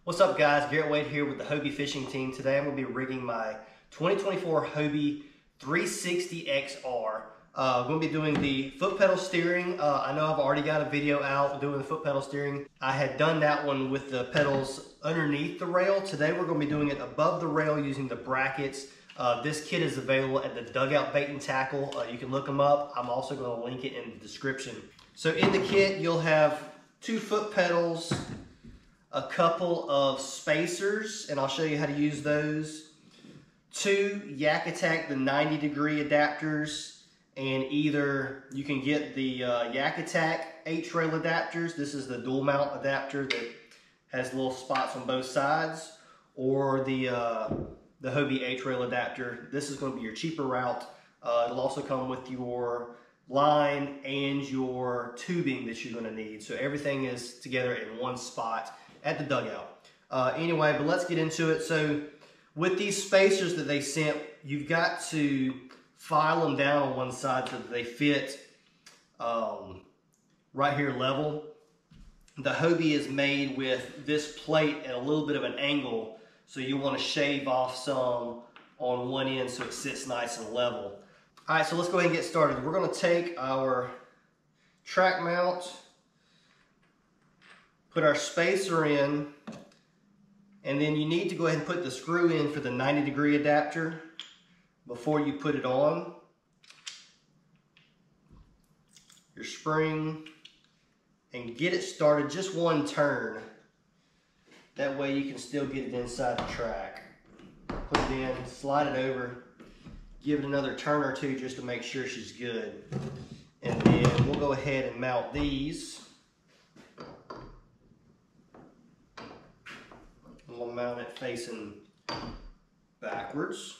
What's up guys, Garrett Wade here with the Hobie Fishing Team. Today I'm going to be rigging my 2024 Hobie 360 XR. I'm going to be doing the foot pedal steering. I know I've already got a video out doing the foot pedal steering. I had done that one with the pedals underneath the rail. Today we're going to be doing it above the rail using the brackets. This kit is available at the Dugout Bait and Tackle. You can look them up. I'm also going to link it in the description. So in the kit you'll have 2 foot pedals, a couple of spacers, and I'll show you how to use those. 2 Yak Attack, the 90-degree adapters, and either you can get the Yak Attack H-rail adapters. This is the dual mount adapter that has little spots on both sides, or the Hobie H-rail adapter. This is going to be your cheaper route. It'll also come with your line and your tubing that you're going to need. So everything is together in one spot at the dugout. Anyway, but let's get into it. So with these spacers that they sent, you've got to file them down on one side so that they fit right here level. The Hobie is made with this plate at a little bit of an angle, so you want to shave off some on one end so it sits nice and level. All right, so let's go ahead and get started. We're going to take our track mount, put our spacer in, and then you need to go ahead and put the screw in for the 90-degree adapter before you put it on. Your spring, and get it started just one turn. That way you can still get it inside the track. Put it in, slide it over, give it another turn or two just to make sure she's good. And then we'll go ahead and mount these. We'll mount it facing backwards.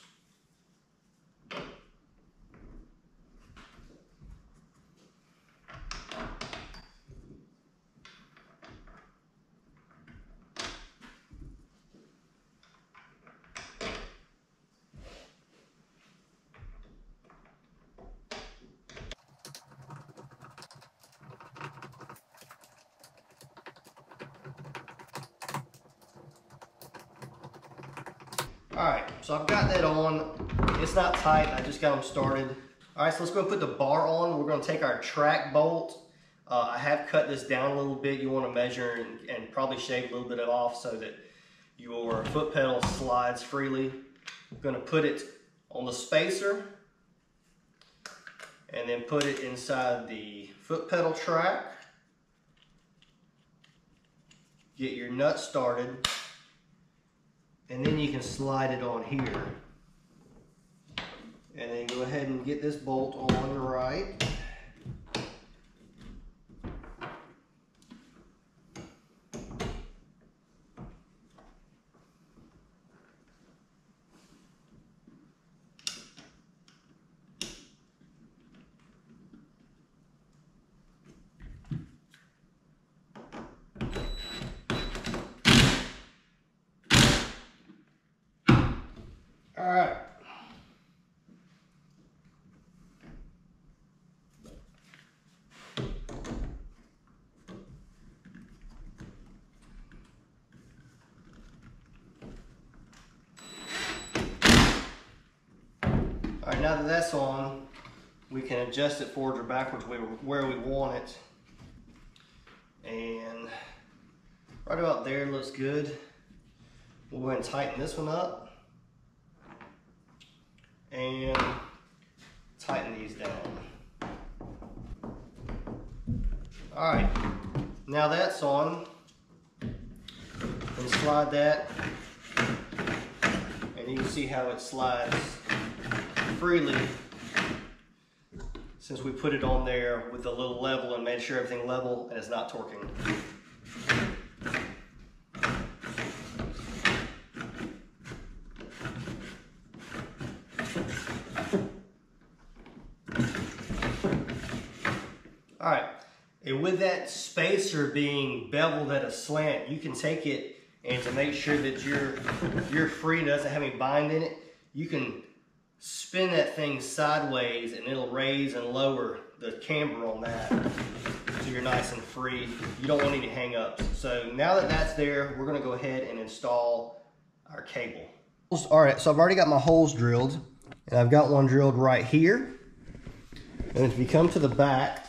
Alright, so I've got that on. It's not tight, I just got them started. Alright, so let's go and put the bar on. We're going to take our track bolt. I have cut this down a little bit. You want to measure and probably shave a little bit off so that your foot pedal slides freely. I'm going to put it on the spacer and then put it inside the foot pedal track. Get your nut started. And then you can slide it on here. And then go ahead and get this bolt on right. All right. All right, now that that's on, we can adjust it forwards or backwards where we want it. And right about there looks good. We'll go ahead and tighten this one up. And tighten these down. All right, now that's on. And slide that, and you can see how it slides freely since we put it on there with a little level and made sure everything level and it's not torquing. All right, and with that spacer being beveled at a slant, you can take it, and to make sure that you're free and doesn't have any bind in it, you can spin that thing sideways and it'll raise and lower the camber on that so you're nice and free. You don't want any hang-ups. So now that that's there, we're gonna go ahead and install our cable. All right, so I've already got my holes drilled, and I've got one drilled right here. And if you come to the back,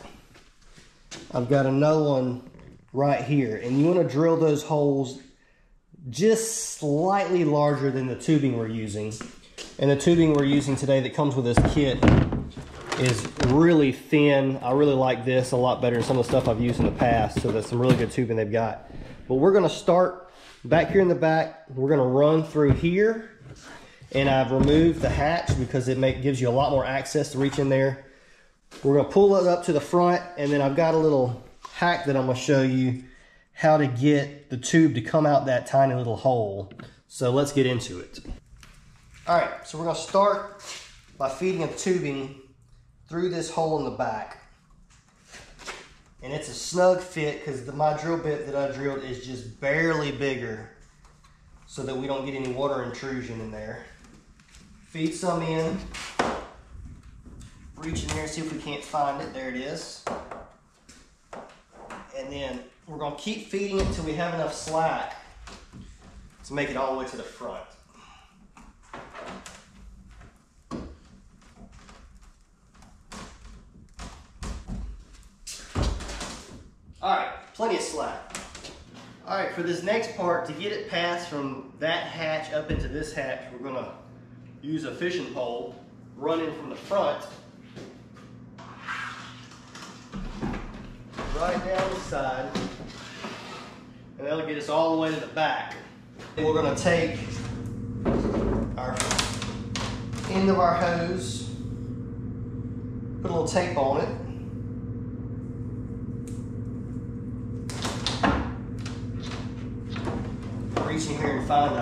I've got another one right here. And you want to drill those holes just slightly larger than the tubing we're using. And the tubing we're using today that comes with this kit is really thin. I really like this a lot better than some of the stuff I've used in the past. So that's some really good tubing they've got. But we're going to start back here in the back. We're going to run through here. And I've removed the hatch because it gives you a lot more access to reach in there. We're going to pull it up to the front, and then I've got a little hack that I'm going to show you how to get the tube to come out that tiny little hole. So let's get into it. All right, so we're going to start by feeding a tubing through this hole in the back. And it's a snug fit because my drill bit that I drilled is just barely bigger so that we don't get any water intrusion in there. Feed some in. Reach in there and see if we can't find it. There it is. And then we're going to keep feeding it until we have enough slack to make it all the way to the front. All right, plenty of slack. All right, for this next part, to get it passed from that hatch up into this hatch, we're going to use a fishing pole, run in from the front, right down the side, and that'll get us all the way to the back. And we're going to take our end of our hose, put a little tape on it, reach in here and find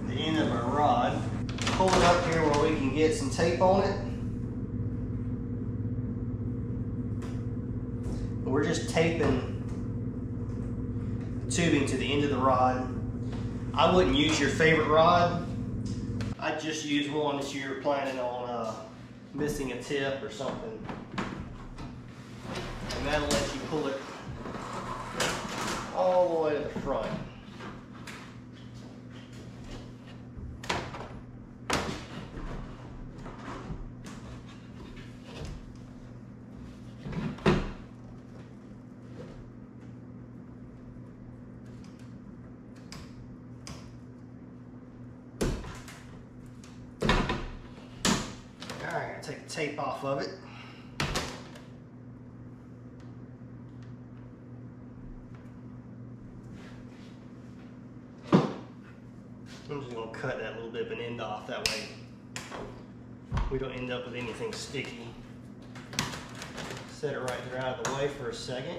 the end of our rod, pull it up here where we can get some tape on it. We're just taping the tubing to the end of the rod. I wouldn't use your favorite rod. I'd just use one that you're planning on missing a tip or something. And that'll let you pull it all the way to the front. Alright, take the tape off of it. I'm just going to cut that little bit of an end off, that way we don't end up with anything sticky. Set it right there out of the way for a second.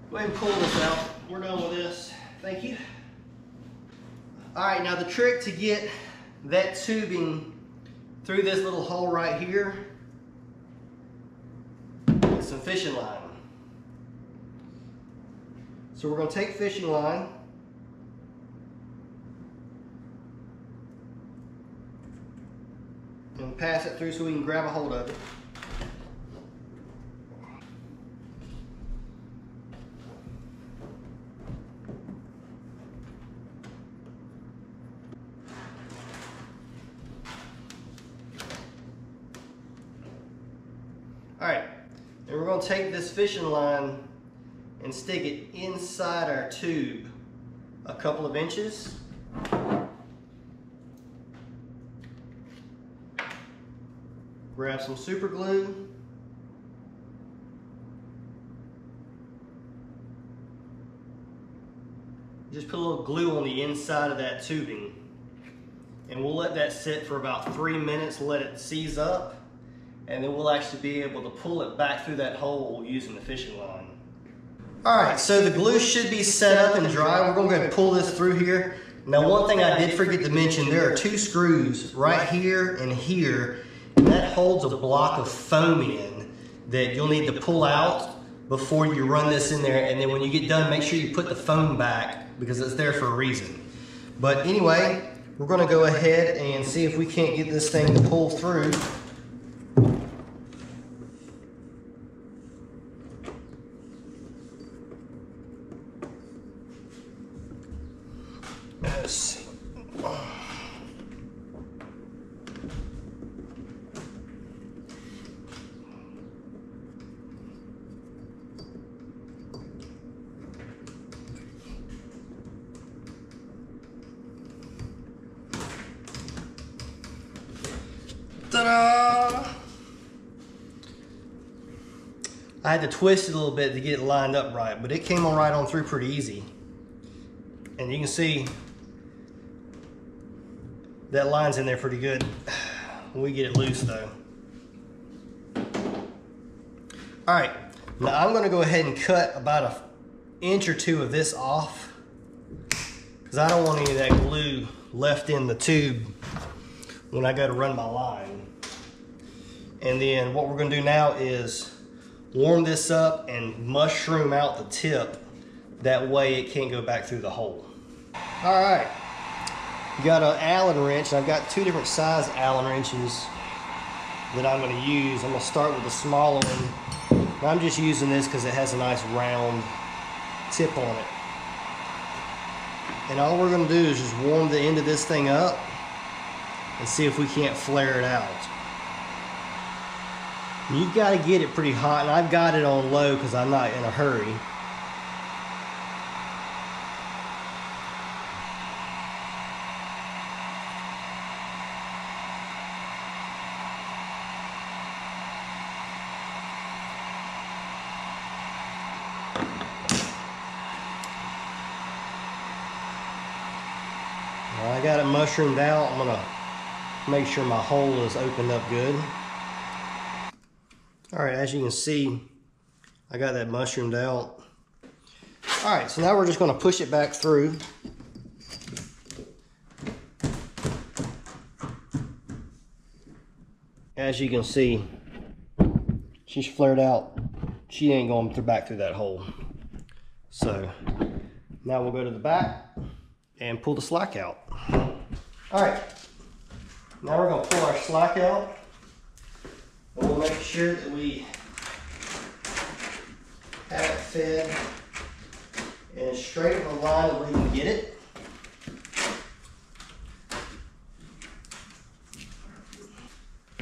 Go ahead and pull this out. We're done with this. Thank you. Alright, now the trick to get that tubing through this little hole right here is some fishing line. So we're going to take fishing line, and pass it through so we can grab a hold of it. Alright, and we're going to take this fishing line and stick it inside our tube a couple of inches. Grab some super glue. Just put a little glue on the inside of that tubing. And we'll let that sit for about 3 minutes, let it seize up. And then we'll actually be able to pull it back through that hole using the fishing line. Alright, so the glue should be set up and dry. We're going to go ahead and pull this through here. Now one thing I did forget to mention, there are 2 screws right here and here. And that holds a block of foam in that you'll need to pull out before you run this in there. And then when you get done, make sure you put the foam back because it's there for a reason. But anyway, we're gonna go ahead and see if we can't get this thing to pull through. Let's see. Ta-da! I had to twist it a little bit to get it lined up right, but it came on right on through pretty easy. And you can see that line's in there pretty good. We get it loose though. All right, now I'm gonna go ahead and cut about an inch or two of this off because I don't want any of that glue left in the tube when I go to run my line. And then what we're gonna do now is warm this up and mushroom out the tip. That way it can't go back through the hole. All right, you got an Allen wrench. I've got two different size Allen wrenches that I'm gonna use. I'm gonna start with the smaller one. I'm just using this because it has a nice round tip on it. And all we're gonna do is just warm the end of this thing up and see if we can't flare it out. You've got to get it pretty hot, and I've got it on low because I'm not in a hurry. Well, I got it mushroomed out. I'm gonna make sure my hole is opened up good. All right, as you can see, I got that mushroomed out. All right, so now we're just gonna push it back through. As you can see, she's flared out. She ain't going back through that hole. So now we'll go to the back and pull the slack out. All right, now we're gonna pull our slack out. We'll make sure that we have it fed in as straight of a line as we can get it.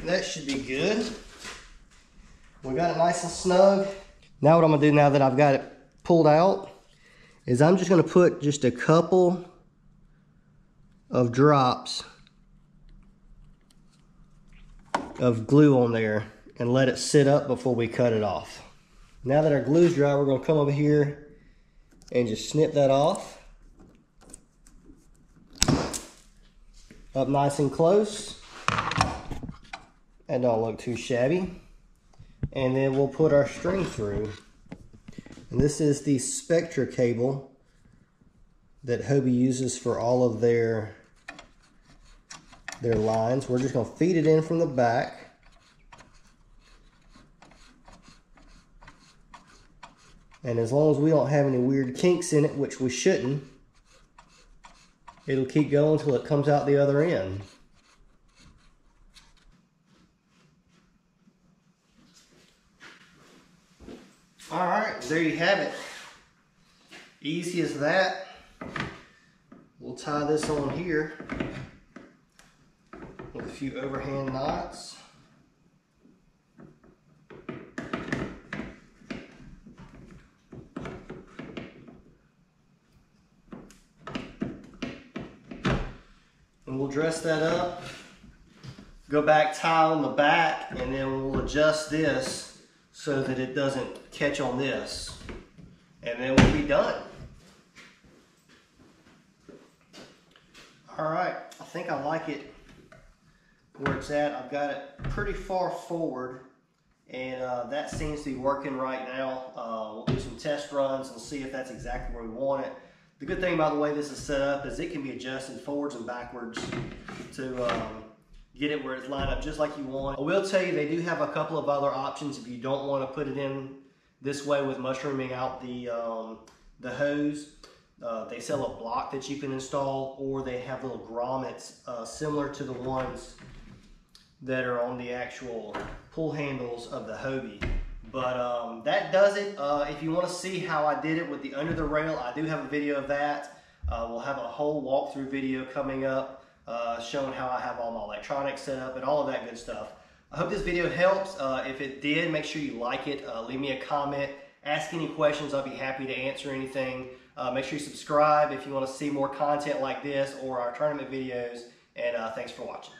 That should be good. We got it nice and snug. Now what I'm gonna do now that I've got it pulled out is I'm just gonna put just a couple of drops of glue on there and let it sit up before we cut it off. Now that our glue's dry, we're gonna come over here and just snip that off. Up nice and close. That don't look too shabby. And then we'll put our string through. And this is the Spectra cable that Hobie uses for all of their lines. We're just gonna feed it in from the back. And as long as we don't have any weird kinks in it, which we shouldn't, it'll keep going until it comes out the other end. All right, there you have it. Easy as that. We'll tie this on here with a few overhand knots. And we'll dress that up, go back, tie on the back, and then we'll adjust this so that it doesn't catch on this. And then we'll be done. All right, I think I like it where it's at. I've got it pretty far forward, and that seems to be working right now. We'll do some test runs and see if that's exactly where we want it. The good thing about the way this is set up is it can be adjusted forwards and backwards to get it where it's lined up just like you want. I will tell you they do have a couple of other options if you don't want to put it in this way with mushrooming out the hose. They sell a block that you can install, or they have little grommets similar to the ones that are on the actual pull handles of the Hobie. But that does it. If you want to see how I did it with the under the rail, I do have a video of that. We'll have a whole walkthrough video coming up showing how I have all my electronics set up and all of that good stuff. I hope this video helps. If it did, make sure you like it. Leave me a comment. Ask any questions. I'll be happy to answer anything. Make sure you subscribe if you want to see more content like this or our tournament videos. And thanks for watching.